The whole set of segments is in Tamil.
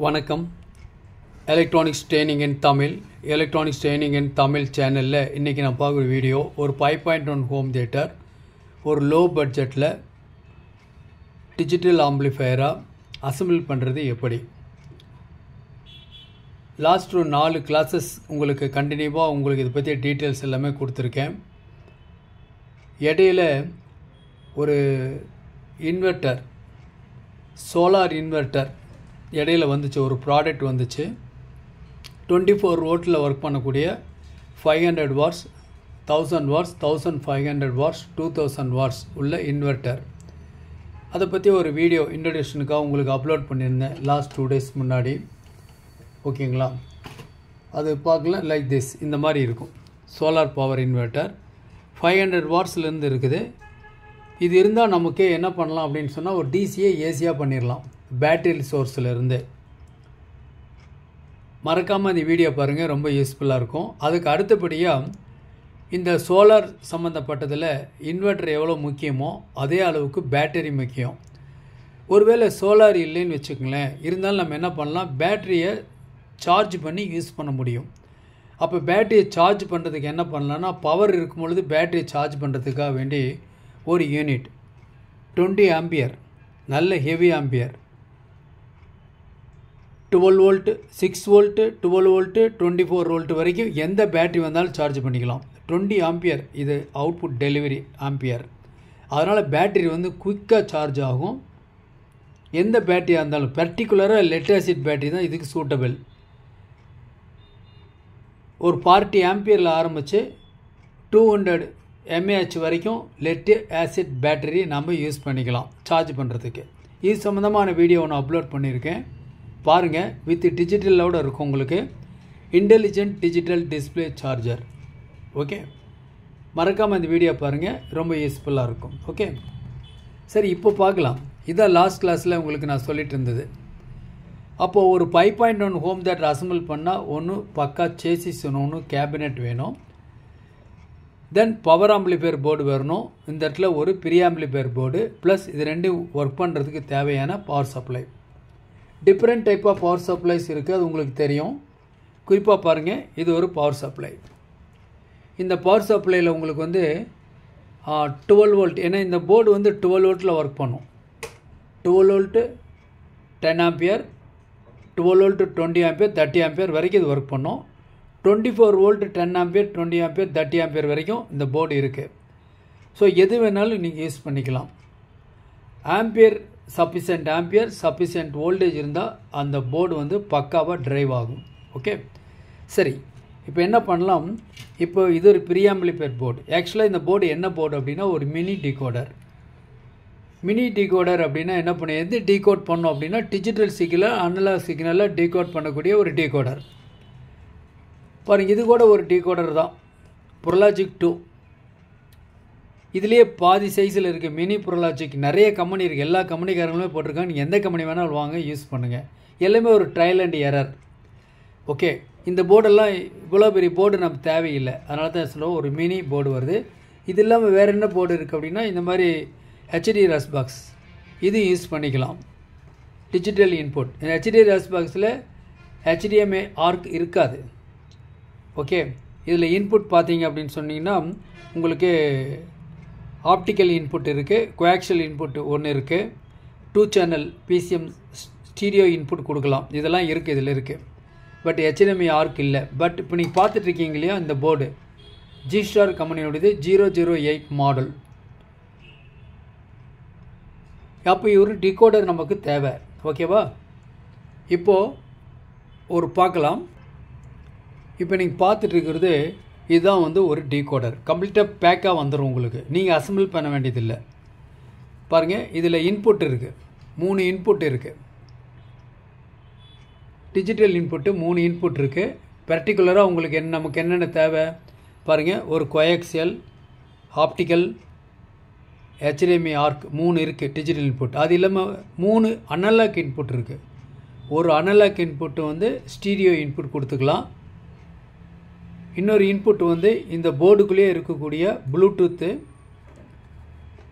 வணக்கம். எலக்ட்ரானிக்ஸ் ட்ரெயினிங் இன் தமிழ் சேனலில் இன்றைக்கி நான் பார்க்குற வீடியோ ஒரு 5.1 ஹோம் தியேட்டர் ஒரு லோ பட்ஜெட்டில் டிஜிட்டல் ஆம்பிளிஃபையராக அசம்பிள் பண்ணுறது எப்படி. லாஸ்ட் ஒரு 4 கிளாஸஸ் உங்களுக்கு கண்டினியூவாக உங்களுக்கு இதை பற்றி டீட்டெயில்ஸ் எல்லாமே கொடுத்துருக்கேன். இடையில ஒரு இன்வெர்ட்டர் சோலார் இன்வெர்ட்டர் இடையில வந்துச்சு, ஒரு ப்ராடக்ட் வந்துச்சு. 24 வோல்ட்டில் ஒர்க் பண்ணக்கூடிய 500 வாட்ஸ் 1000 வாட்ஸ் 1500 வாட்ஸ் 2000 வாட்ஸ் உள்ள இன்வெர்ட்டர். அதை பற்றி ஒரு வீடியோ இன்ட்ரடக்ஷனுக்காக உங்களுக்கு அப்லோட் பண்ணியிருந்தேன் லாஸ்ட் 2 days முன்னாடி. ஓகேங்களா, அது பார்க்கலாம். லைக் திஸ் இந்த மாதிரி இருக்கும். சோலார் பவர் இன்வெர்ட்டர் 500 வாட்ஸ்லேருந்து இருக்குது. இது இருந்தால் நமக்கு என்ன பண்ணலாம் அப்படின்னு சொன்னால் ஒரு டிசியை ஏசியாக பண்ணிடலாம் பேட்டரி சோர்ஸில் இருந்து. மறக்காமல் இந்த வீடியோ பாருங்கள், ரொம்ப யூஸ்ஃபுல்லாக இருக்கும். அதுக்கு அடுத்தபடியாக இந்த சோலார் சம்மந்தப்பட்டதில் இன்வெர்ட்டர் எவ்வளோ முக்கியமோ அதே அளவுக்கு பேட்டரி முக்கியம். ஒருவேளை சோலார் இல்லைன்னு வச்சுக்கோங்களேன், இருந்தாலும் நம்ம என்ன பண்ணலாம், பேட்டரியை சார்ஜ் பண்ணி யூஸ் பண்ண முடியும். அப்போ பேட்டரியை சார்ஜ் பண்ணுறதுக்கு என்ன பண்ணலான்னா, பவர் இருக்கும் பொழுது பேட்டரியை சார்ஜ் பண்ணுறதுக்காக வேண்டி ஒரு யூனிட் 20 ஆம்பியர் நல்ல heavy ampere 12 volt 6 volt 12 volt 24 volt வரைக்கும் எந்த பேட்டரி வந்தாலும் சார்ஜ் பண்ணிக்கலாம். 20 ஆம்பியர் இது அவுட்புட் டெலிவரி ஆம்பியர். அதனால் பேட்டரி வந்து குயிக்காக சார்ஜ் ஆகும். எந்த பேட்டரியாக இருந்தாலும் பர்டிகுலராக லெட் ஆசிட் பேட்டரி தான் இதுக்கு சூட்டபிள். ஒரு 40 ஆம்பியரில் ஆரம்பித்து 200 mAh வரைக்கும் லெட் ஆசிட் பேட்டரி நம்ம யூஸ் பண்ணிக்கலாம் சார்ஜ் பண்ணுறதுக்கு. இது சம்மந்தமான வீடியோ ஒன்று அப்லோட் பண்ணியிருக்கேன், பாருங்கள். வித் டிஜிட்டலோடு இருக்கும் உங்களுக்கு. Intelligent digital display charger. Okay, மறக்காமல் இந்த வீடியோ பாருங்கள், ரொம்ப யூஸ்ஃபுல்லாக இருக்கும். ஓகே சரி, இப்போ பார்க்கலாம். இதான் லாஸ்ட் கிளாஸில் உங்களுக்கு நான் சொல்லிட்டு இருந்தது. அப்போது ஒரு 5.1 ஹோம் தியேட்டர் அசம்பிள் பண்ணால் ஒன்று பக்கா சேசிஸ் ஒன்று கேபினெட் வேணும். தென் பவர் ஆம்பிளிஃபையர் போர்டு வரணும். இந்த இடத்துல ஒரு ப்ரீ ஆம்பிளிஃபையர் போர்டு ப்ளஸ் இது ரெண்டும் ஒர்க் பண்ணுறதுக்கு தேவையான power supply. Different type of power supplies இருக்குது, அது உங்களுக்கு தெரியும். குறிப்பாக பாருங்கள், இது ஒரு பவர் சப்ளை. இந்த பவர் சப்ளையில் உங்களுக்கு வந்து 12 வோல்ட், ஏன்னா இந்த போர்டு வந்து 12 வோல்ட்டில் ஒர்க் பண்ணும். 12 volt 10 ampere 12 volt 20 ampere 30 ampere வரைக்கும் இது ஒர்க் பண்ணும். 24 வோல்ட்டு 10 ஆம்பியர் 20 ஆம்பியர் 30 ஆம்பியர் வரைக்கும் இந்த போர்டு இருக்குது. ஸோ எது வேணாலும் நீங்கள் யூஸ் பண்ணிக்கலாம். ஆம்பியர் சஃபிஷியன்ட் வோல்டேஜ் இருந்தால் அந்த போர்டு வந்து பக்காவாக ட்ரைவ் ஆகும். ஓகே சரி, இப்போ என்ன பண்ணலாம், இப்போ இது ஒரு ப்ரீ ஆம்பிளிஃபையர் போர்டு. ஆக்சுவலாக இந்த போர்டு என்ன போர்டு அப்படின்னா ஒரு மினி டிகோடர். மினி டிகோடர் அப்படின்னா என்ன பண்ண, எது டிகோட் பண்ணோம் அப்படின்னா டிஜிட்டல் சிக்னல் அனலாக் சிக்னலில் டிகோட் பண்ணக்கூடிய ஒரு டிகோடர். பாருங்கள், இது கூட ஒரு டிகோடர் தான், புரலாஜிக் 2. இதுலேயே பாதி சைஸில் இருக்குது மினி புரலாஜிக். நிறைய கம்பெனி இருக்குது, எல்லா கம்பெனிக்காரங்களுமே போட்டிருக்காங்க. நீங்கள் எந்த கம்பெனி வேணாலும் வாங்க, யூஸ் பண்ணுங்கள். எல்லாமே ஒரு ட்ரையல் அண்ட் எரர். ஓகே, இந்த போர்டெல்லாம் இவ்வளோ பெரிய போர்டு நம்ம தேவையில்லை, அதனால தான் சொல்லுவோம் ஒரு மினி போர்டு வருது. இது இல்லாமல் வேறு என்ன போர்டு இருக்குது அப்படின்னா இந்த மாதிரி ஹெச்டி ரஸ் பாக்ஸ், இது யூஸ் பண்ணிக்கலாம். டிஜிட்டல் இன்புட் இந்த ஹெச்டி ரஸ் பாக்ஸில் HDMI ஆர்க் இருக்காது. ஓகே, இதில் இன்புட் பார்த்தீங்க அப்படின்னு சொன்னீங்கன்னா உங்களுக்கு ஆப்டிக்கல் இன்புட் இருக்குது, கோஆக்சியல் இன்புட் ஒன்று இருக்குது, 2 சேனல் PCM ஸ்டீரியோ இன்புட் கொடுக்கலாம். இதெல்லாம் இருக்குது, இதில் இருக்குது. பட் HDMI ஆர்க் இல்லை. பட் இப்போ நீங்கள் பார்த்துட்ருக்கீங்க இல்லையா, இந்த போர்டு G-Star கம்பெனியோடது 008 மாடல். அப்போ ஒரு டிகோடர் நமக்கு தேவை. ஓகேவா, இப்போது ஒரு பார்க்கலாம். இப்போ நீங்கள் பார்த்துட்ருக்கிறது இதுதான் வந்து ஒரு டிகோடர். கம்ப்ளீட்டாக பேக்காக வந்துடும் உங்களுக்கு, நீங்கள் அசம்பிள் பண்ண வேண்டியதில்லை. பாருங்கள், இதில் இன்புட் இருக்குது, 3 இன்புட் இருக்குது. டிஜிட்டல் இன்புட்டு 3 இன்புட் இருக்குது. பர்டிகுலராக உங்களுக்கு நமக்கு என்னென்ன தேவை பாருங்கள், ஒரு கோஆக்சியல் ஆப்டிக்கல் HDMI ஆர்க் 3 இருக்குது டிஜிட்டல் இன்புட். அது இல்லாமல் 3 அனலாக் இன்புட் இருக்குது. ஒரு அனலாக் இன்புட்டு வந்து ஸ்டீரியோ இன்புட் கொடுத்துக்கலாம். இன்னொரு இன்புட் வந்து இந்த போர்டுக்குள்ளேயே இருக்கக்கூடிய ப்ளூடூத்து,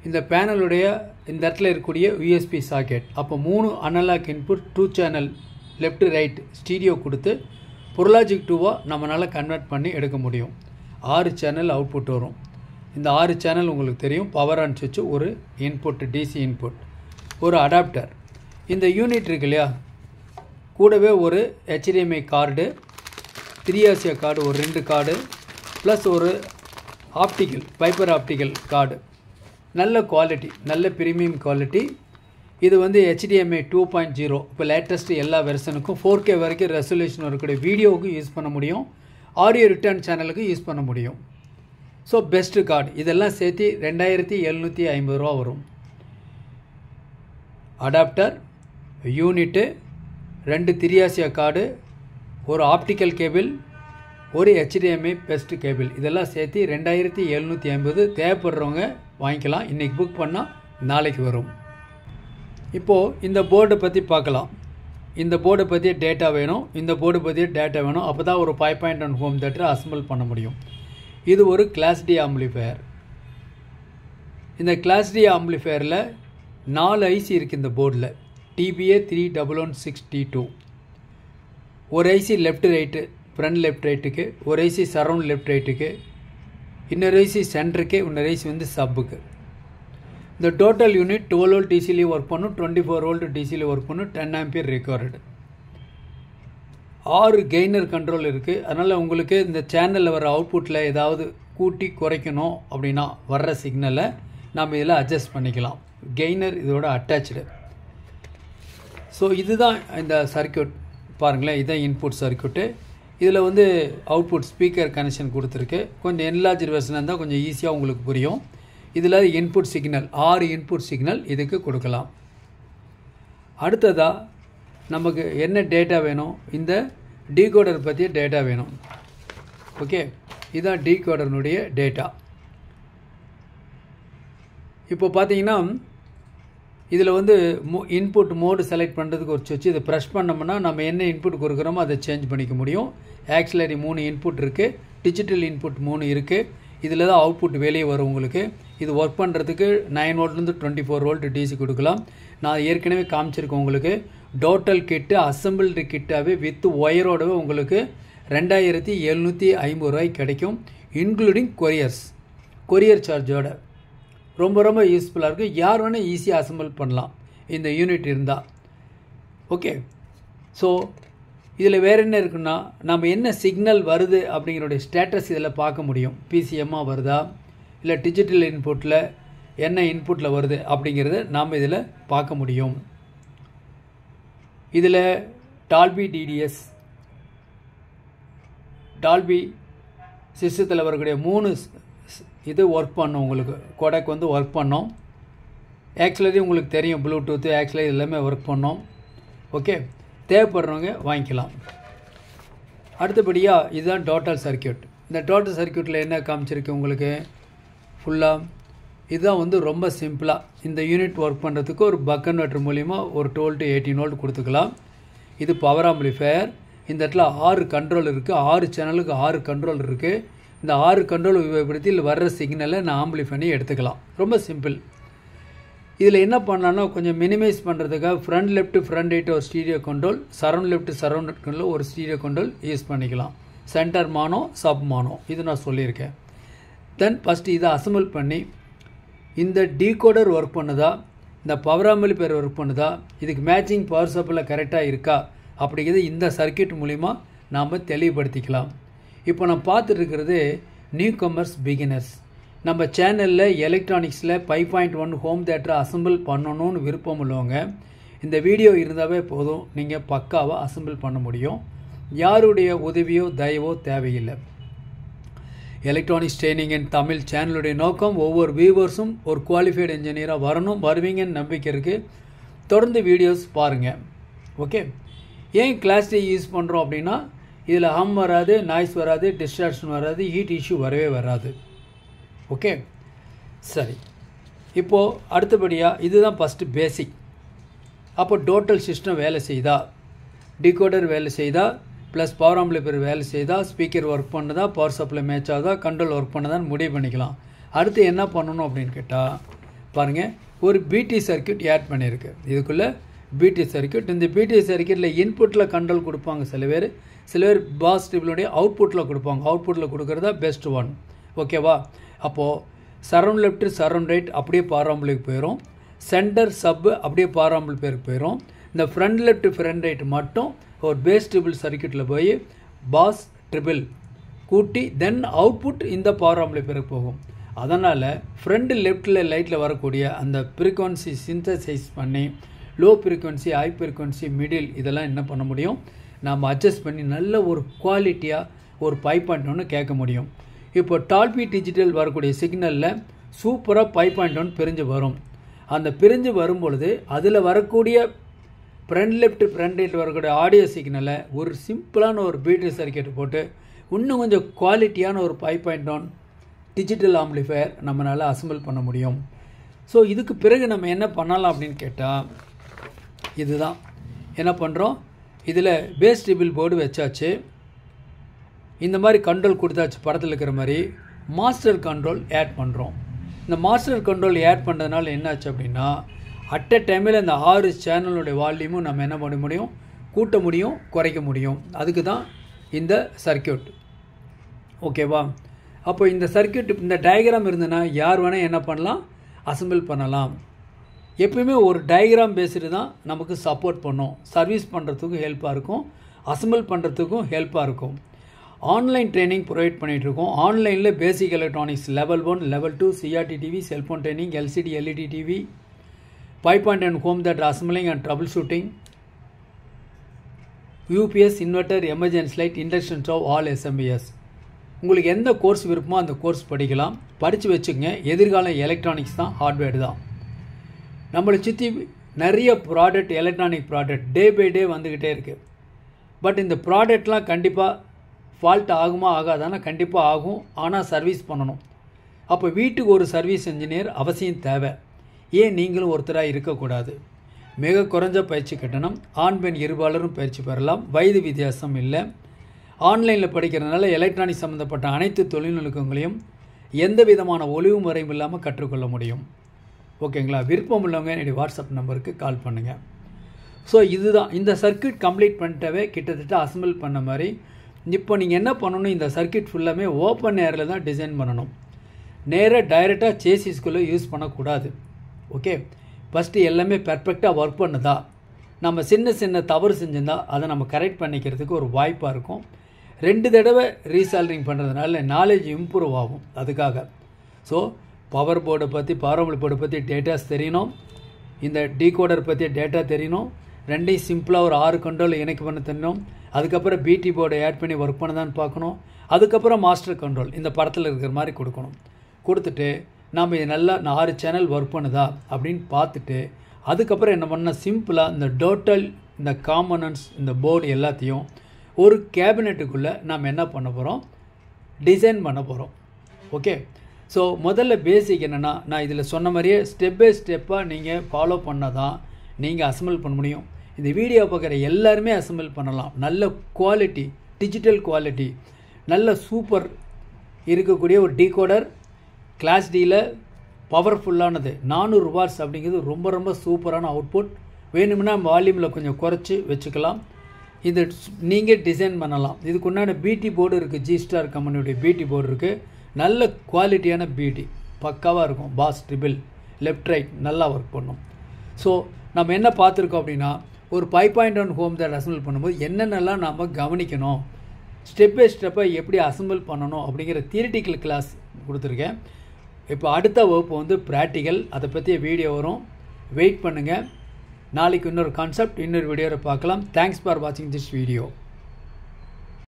இந்த பேனலுடைய இந்த இடத்துல இருக்கக்கூடிய USB சாக்கெட். அப்போ 3 analog input 2 channel left right stereo கொடுத்து புரலாஜிக் 2வாக நம்மளால் கன்வெர்ட் பண்ணி எடுக்க முடியும். 6 சேனல் அவுட்புட் வரும். இந்த 6 சேனல் உங்களுக்கு தெரியும். பவர் ஆன் சுவிட்ச், ஒரு இன்புட் டிசி இன்புட், ஒரு அடாப்டர். இந்த யூனிட் இருக்கு இல்லையா, கூடவே ஒரு HDMI கார்டு, 3RCA கார்டு, ஒரு 2 கார்டு, ப்ளஸ் ஒரு ஆப்டிக்கல் ஃபைபர் ஆப்டிக்கல் கார்டு. நல்ல குவாலிட்டி, நல்ல ப்ரீமியம் குவாலிட்டி. இது வந்து HDMI 2.0 இப்போ லேட்டஸ்ட் எல்லா வெர்ஷனுக்கும் 4K வரைக்கும் ரெசல்யூஷன் இருக்கக்கூடிய வீடியோவுக்கு யூஸ் பண்ண முடியும், ஆடியோ ரிட்டர்ன் சேனலுக்கு யூஸ் பண்ண முடியும். So best card. இதெல்லாம் சேர்த்து 2750 ரூபா வரும். அடாப்டர், யூனிட்டு, 2 3RCA கார்டு, ஒரு ஆப்டிக்கல் கேபிள், ஒரு HDMI பெஸ்ட் கேபிள், இதெல்லாம் சேர்த்து 2750. தேவைப்படுறவங்க வாங்கிக்கலாம். இன்றைக்கி புக் பண்ணால் நாளைக்கு வரும். இப்போது இந்த போர்டை பற்றி பார்க்கலாம். இந்த போர்டை பற்றிய டேட்டா வேணும், இந்த போர்டு பற்றிய டேட்டா வேணும். அப்போ தான் ஒரு 5.1 ஹோம் தேட்டரை அசம்பிள் பண்ண முடியும். இது ஒரு கிளாஸ் D ஆம்பிளிஃபையர். இந்த கிளாஸ் D ஆம்பிளிஃபையரில் 4 ஐசி இருக்குது. இந்த போர்டில் TBA 3116T2, ஒரு IC left right front left ரைட்டுக்கு, ஒரு ஐசி சரவுண்ட் லெஃப்ட் ரைட்டுக்கு, இன்னொரு ஐசி சென்டருக்கு, இன்னொரு ஐசி வந்து சப்புக்கு. இந்த டோட்டல் யூனிட் 12 வோல்ட் டிசிலையும் ஒர்க் பண்ணும், 24 வோல்ட் டிசிலையும் ஒர்க் பண்ணும், 10 ஆம்பியர் ரெக்கார்டு. 6 கெய்னர் கண்ட்ரோல் இருக்குது. அதனால் உங்களுக்கு இந்த சேனலில் வர அவுட்புட்டில் ஏதாவது கூட்டி குறைக்கணும் அப்படின்னா வர்ற சிக்னலை நம்ம இதில் அட்ஜஸ்ட் பண்ணிக்கலாம். கெய்னர் இதோட அட்டாச்சு. ஸோ இதுதான் இந்த சர்க்யூட். பாருங்களேன், இதுதான் இன்புட் சர்க்யூட்டு. இதில் வந்து அவுட்புட் ஸ்பீக்கர் கனெக்ஷன் கொடுத்துருக்கு. கொஞ்சம் என்லார்ஜ் வெர்ஷனாக இருந்தால் கொஞ்சம் ஈஸியாக உங்களுக்கு புரியும். இதில் இன்புட் சிக்னல் 6 இன்புட் சிக்னல் இதுக்கு கொடுக்கலாம். அடுத்ததாக நமக்கு என்ன டேட்டா வேணும், இந்த டீகோடர் பற்றிய டேட்டா வேணும். ஓகே, இதுதான் டீகோடர்னுடைய டேட்டா. இப்போ பார்த்தீங்கன்னா இதில் வந்து இன்புட் மோடு செலக்ட் பண்ணுறதுக்கு ஒரு சுவிட்ச். இதை ப்ரெஸ் பண்ணோம்னா நம்ம என்ன இன்புட் கொடுக்குறோமோ அதை சேஞ்ச் பண்ணிக்க முடியும். ஆக்சிலரி 3 இன்புட் இருக்குது, டிஜிட்டல் இன்புட் 3 இருக்குது. இதில் தான் அவுட்புட் வெளியே வரும் உங்களுக்கு. இது ஒர்க் பண்ணுறதுக்கு 9 வோல்ட்லேருந்து 24 வோல்ட் டிசி கொடுக்கலாம். நான் ஏற்கனவே காமிச்சிருக்கேன் உங்களுக்கு. டோட்டல் கிட்டு அசம்பிள்டு கிட்டாகவே வித் ஒயரோடவே உங்களுக்கு 2750 ரூபாய்க்கு கிடைக்கும், இன்க்ளூடிங் கொரியர் சார்ஜோட. ரொம்ப ரொம்ப யூஸ்ஃபுல்லாக இருக்குது. யார் வேணால் ஈஸியாக அசம்பிள் பண்ணலாம் இந்த யூனிட் இருந்தால். ஓகே, ஸோ இதில் வேறு என்ன இருக்குன்னா, நம்ம என்ன சிக்னல் வருது அப்படிங்கிறோடைய ஸ்டேட்டஸ் இதில் பார்க்க முடியும். பிசிஎம்மாக வருதா, இல்லை டிஜிட்டல் இன்புட்டில் என்ன இன்புட்டில் வருது அப்படிங்கிறத நாம் இதில் பார்க்க முடியும். இதில் டால்பி டிடிஎஸ், டால்பி சிஸ்டத்தில் வரக்கூடிய 3 இது ஒர்க் பண்ணோம். உங்களுக்கு கோடக் வந்து ஒர்க் பண்ணோம். ஆக்சுவலி உங்களுக்கு தெரியும், ப்ளூடூத்து ஆக்சுவலி எல்லாமே ஒர்க் பண்ணோம். ஓகே, தேவைப்படுறவங்க வாங்கிக்கலாம். அடுத்தபடியாக இதுதான் டோட்டல் சர்க்யூட். இந்த டோட்டல் சர்க்யூட்டில் என்ன காமிச்சிருக்கு உங்களுக்கு ஃபுல்லாக. இதுதான் வந்து ரொம்ப சிம்பிளாக இந்த யூனிட் ஒர்க் பண்ணுறதுக்கு ஒரு பக் கன்வெர்ட்டர் மூலிமா ஒரு 12 to 18 வோல்ட் கொடுத்துக்கலாம். இது பவர் ஆம்பிளிஃபையர். இந்த இடத்துல 6 கண்ட்ரோல் இருக்குது. 6 சேனலுக்கு 6 கண்ட்ரோல் இருக்குது. இந்த 6 கண்ட்ரோல் உபயோகப்படுத்தி வர்ற சிக்னலை நான் ஆம்பிளி பண்ணி எடுத்துக்கலாம். ரொம்ப சிம்பிள். இதில் என்ன பண்ணலான்னா, கொஞ்சம் மினிமைஸ் பண்ணுறதுக்காக ஃப்ரண்ட் லெஃப்ட் ஃப்ரண்ட் ரைட் ஒரு stereo control, surround left surround control ஒரு ஸ்டீரியோ கண்ட்ரோல் யூஸ் பண்ணிக்கலாம். சென்டர் மானோ, சப் மானோ, இது நான் சொல்லியிருக்கேன். தென் ஃபஸ்ட்டு இதை அசம்பிள் பண்ணி இந்த டீகோடர் ஒர்க் பண்ணுதா, இந்த பவர் ஆம்பிளிஃபையர் ஒர்க் பண்ணுதா, இதுக்கு மேட்சிங் பவர் சப்ளை கரெக்டாக இருக்கா அப்படிங்கிறது இந்த சர்க்யூட் மூலிமா நாம் தெளிவுபடுத்திக்கலாம். இப்போ நான் பார்த்துட்டு இருக்கிறது நியூ கமர்ஸ் பிகினர்ஸ். நம்ம சேனலில் எலக்ட்ரானிக்ஸில் 5.1 ஹோம் தேட்டரை அசம்பிள் பண்ணணும்னு விருப்பம் உள்ளவங்க இந்த வீடியோ இருந்தாவே போதும், நீங்கள் பக்காவாக அசம்பிள் பண்ண முடியும். யாருடைய உதவியோ தயவோ தேவையில்லை. எலக்ட்ரானிக்ஸ் ட்ரைனிங் அண்ட் தமிழ் சேனலுடைய நோக்கம் ஒவ்வொரு வியூவர்ஸும் ஒரு குவாலிஃபைடு இன்ஜினியராக வருவீங்கன்னு நம்பிக்கை இருக்குது. தொடர்ந்து வீடியோஸ் பாருங்கள். ஓகே, ஏன் கிளாஸ் D யூஸ் பண்ணுறோம் அப்படின்னா, இதில் ஹம் வராது, நாய்ஸ் வராது, டிஸ்ட்ராக்ஷன் வராது, ஹீட் இஷ்யூ வரவே வராது. ஓகே, சரி. இப்போது அடுத்தபடியாக இதுதான் ஃபஸ்ட்டு பேசிக். அப்போ டோட்டல் சிஸ்டம் வேலை செய்தா, டிகோடர் வேலை செய்தா, ப்ளஸ் பவர் ஆம்பிளிஃபையர் வேலை செய்தா, ஸ்பீக்கர் ஒர்க் பண்ணுதா, பவர் சப்ளை மேட்ச் ஆகுதா, கண்ட்ரோல் ஒர்க் பண்ணுதான்னு முடிவு பண்ணிக்கலாம். அடுத்து என்ன பண்ணணும் அப்படின்னு கேட்டால் பாருங்கள், ஒரு பிடி சர்க்யூட் ஆட் பண்ணியிருக்கு. இதுக்குள்ளே பிடி சர்க்கியூட். இந்த பிடி சர்க்கியூட்டில் இன்புட்டில் கண்ட்ரோல் கொடுப்பாங்க சில பேர் பாஸ் ட்ரிபிளுடைய அவுட்புட்டில் கொடுப்பாங்க. அவுட்புட்டில் கொடுக்குறதா பெஸ்ட் ஒன். ஓகேவா? அப்போது சரவுண்ட் லெஃப்ட் சரவுண்ட் ரைட் அப்படியே பாராம்பிளுக்கு போயிடும். சென்டர் சப்பு அப்படியே பாராம்பிள் பேருக்கு போயிடும். இந்த ஃப்ரண்ட் லெஃப்ட் ஃப்ரண்ட் ரைட் மட்டும் ஒரு பேஸ் ட்ரிபிள் சர்க்கியூட்டில் போய் பாஸ் ட்ரிபிள் கூட்டி தென் அவுட்புட் இந்த பாராம்பிள் பேருக்கு போகும். அதனால் ஃப்ரண்ட் லெஃப்டில் லைட்டில் வரக்கூடிய அந்த ஃப்ரீக்வன்சி சிந்தசைஸ் பண்ணி low frequency high frequency middle இதெல்லாம் என்ன பண்ண முடியும், நாம் அட்ஜஸ்ட் பண்ணி நல்ல ஒரு குவாலிட்டியாக ஒரு 5.1 கேட்க முடியும். இப்போ டால்பி டிஜிட்டல் வரக்கூடிய சிக்னலில் சூப்பராக 5.1 பிரிஞ்சு வரும். அந்த பிரிஞ்சு வரும்பொழுது அதில் வரக்கூடிய ஃப்ரண்ட் லெஃப்ட் ஃப்ரண்ட் ரைட் வரக்கூடிய ஆடியோ சிக்னலை ஒரு சிம்பிளான ஒரு பீட்ரி சர்க்கியூட் போட்டு இன்னும் கொஞ்சம் குவாலிட்டியான ஒரு 5.1 டிஜிட்டல் ஆம்பிளிஃபையர் நம்மளால் அசம்பிள் பண்ண முடியும். ஸோ இதுக்கு பிறகு நம்ம என்ன பண்ணலாம் அப்படின்னு கேட்டால் இதுதான் என்ன பண்ணுறோம். இதில் பேஸ் ட்ரிபிள் போர்டு வச்சாச்சு, இந்த மாதிரி கண்ட்ரோல் கொடுத்தாச்சு. படத்தில் இருக்கிற மாதிரி மாஸ்டர் கண்ட்ரோல் ஆட் பண்ணுறோம். இந்த மாஸ்டர் கண்ட்ரோல் ஆட் பண்ணுறதுனால என்னாச்சு அப்படின்னா அட் அ டைமில் இந்த 6 சேனலுடைய வால்யூமும் நம்ம என்ன பண்ண முடியும், கூட்ட முடியும், குறைக்க முடியும். அதுக்கு தான் இந்த சர்க்கியூட். ஓகேவா? அப்போ இந்த சர்க்கியூட் இந்த டயக்ராம் இருந்ததுன்னா யார் வேணால் என்ன பண்ணலாம், அசம்பிள் பண்ணலாம். எப்பயுமே ஒரு டயக்ராம் பேஸ்டு தான் நமக்கு சப்போர்ட் பண்ணும். சர்வீஸ் பண்ணுறதுக்கும் ஹெல்ப்பாக இருக்கும், அசம்பிள் பண்ணுறதுக்கும் ஹெல்ப்பாக இருக்கும். ஆன்லைன் ட்ரைனிங் ப்ரொவைட் பண்ணிகிட்ருக்கோம். ஆன்லைனில் basic electronics level 1 level 2 CRT TV cellphone training LCD LED TV 5.1 home theatre assembling and troubleshooting UPS inverter emergency light induction stove all SMPS. உங்களுக்கு எந்த கோர்ஸ் விருப்பமோ அந்த கோர்ஸ் படிக்கலாம். படித்து வச்சுக்கங்க. எதிர்கால எலக்ட்ரானிக்ஸ் தான், ஹார்ட்வேர் தான். நம்மளை சுற்றி நிறைய product electronic product day by day வந்துக்கிட்டே இருக்குது. பட் இந்த ப்ராடக்ட்லாம் கண்டிப்பாக ஃபால்ட் ஆகுமா ஆகாதானா கண்டிப்பாக ஆகும். ஆனால் சர்வீஸ் பண்ணணும். அப்போ வீட்டுக்கு ஒரு சர்வீஸ் இன்ஜினியர் அவசியம் தேவை. ஏன் நீங்களும் ஒருத்தராக இருக்கக்கூடாது? மிக குறைஞ்ச பயிற்சி கட்டணம், ஆண் பெண் இருபாலரும் பயிற்சி பெறலாம், வயது வித்தியாசம் இல்லை. ஆன்லைனில் படிக்கிறதுனால எலக்ட்ரானிக் சம்மந்தப்பட்ட அனைத்து தொழில்நுட்பங்களையும் எந்த விதமான ஒளிவு முறையும் இல்லாமல் கற்றுக்கொள்ள முடியும். ஓகேங்களா? விருப்பம் உள்ளவங்க என்னுடைய வாட்ஸ்அப் நம்பருக்கு கால் பண்ணுங்கள். ஸோ இதுதான் இந்த சர்க்கியூட் கம்ப்ளீட் பண்ணிட்டவே கிட்டத்தட்ட அசம்பிள் பண்ண மாதிரி. இப்போ நீங்கள் என்ன பண்ணணும், இந்த சர்க்கியூட் ஃபுல்லாமே ஓப்பன் ஏரில் தான் டிசைன் பண்ணணும். நேராக டைரெக்டாக சேசிஸ்குள்ளே யூஸ் பண்ணக்கூடாது. ஓகே? ஃபஸ்ட்டு எல்லாமே பெர்ஃபெக்டாக ஒர்க் பண்ணுதா, நம்ம சின்ன தவறு செஞ்சிருந்தால் அதை நம்ம கரெக்ட் பண்ணிக்கிறதுக்கு ஒரு வாய்ப்பாக இருக்கும். 2 தடவை ரீசால்டரிங் பண்ணுறதுனால நாலேஜ் இம்ப்ரூவ் ஆகும். அதுக்காக ஸோ பவர் போர்டை பற்றி பாராமல் போர்டை பற்றி டேட்டாஸ் தெரியணும், இந்த டீகோடர் பற்றி டேட்டா தெரியணும். ரெண்டையும் சிம்பிளாக ஒரு 6 கண்ட்ரோல் இணைக்க பண்ண தெரியணும். அதுக்கப்புறம் பிடி போர்டை ஆட் பண்ணி ஒர்க் பண்ணதான்னு பார்க்கணும். அதுக்கப்புறம் மாஸ்டர் கண்ட்ரோல் இந்த படத்தில் இருக்கிற மாதிரி கொடுக்கணும். கொடுத்துட்டு நாம் இது நல்லா 6 சேனல் ஒர்க் பண்ணுதா அப்படின்னு பார்த்துட்டு அதுக்கப்புறம் என்ன பண்ணால் சிம்பிளாக இந்த டோட்டல் இந்த காம்பனன்ட்ஸ் இந்த போர்டு எல்லாத்தையும் ஒரு கேபினெட்டுக்குள்ளே நாம் என்ன பண்ண போகிறோம், டிசைன் பண்ண போகிறோம். ஓகே? ஸோ முதல்ல பேசிக் என்னென்னா, நான் இதில் சொன்ன மாதிரியே ஸ்டெப் பை ஸ்டெப்பாக நீங்கள் ஃபாலோ பண்ணால் தான் நீங்கள் அசம்பிள் பண்ண முடியும். இந்த வீடியோ பார்க்குற எல்லாருமே அசம்பிள் பண்ணலாம். நல்ல குவாலிட்டி டிஜிட்டல் குவாலிட்டி நல்ல சூப்பர் இருக்கக்கூடிய ஒரு டீகோடர் கிளாஸ் டியில் பவர்ஃபுல்லானது 400 வாட்ஸ் அப்படிங்கிறது ரொம்ப ரொம்ப சூப்பரான அவுட்புட். வேணும்னா வால்யூமில் கொஞ்சம் குறைச்சி வச்சுக்கலாம். இது நீங்கள் டிசைன் பண்ணலாம். இதுக்கு உண்டான பிடி போர்டு இருக்குது. ஜி ஸ்டார் கம்பெனியுடைய பிடி போர்டு இருக்குது. நல்ல குவாலிட்டியான பிடி பக்காவாக இருக்கும். பாஸ் ட்ரிபிள் லெஃப்ட் ரைட் நல்லா ஒர்க் பண்ணும். ஸோ நம்ம என்ன பார்த்துருக்கோம் அப்படின்னா ஒரு 5.1 ஹோம் தேட்டர் அசம்பிள் பண்ணும்போது என்னென்னலாம் நாம் கவனிக்கணும், ஸ்டெப் பை ஸ்டெப்பாக எப்படி அசம்பிள் பண்ணணும் அப்படிங்கிற தியரிட்டிக்கல் கிளாஸ் கொடுத்துருக்கேன். இப்போ அடுத்த வகுப்பு வந்து ப்ராக்டிக்கல், அதை பற்றிய வீடியோ வரும். வெயிட் பண்ணுங்கள். நாளைக்கு இன்னொரு கான்செப்ட் இன்னொரு வீடியோவில் பார்க்கலாம். தேங்க்ஸ் ஃபார் வாட்சிங் திஸ் வீடியோ.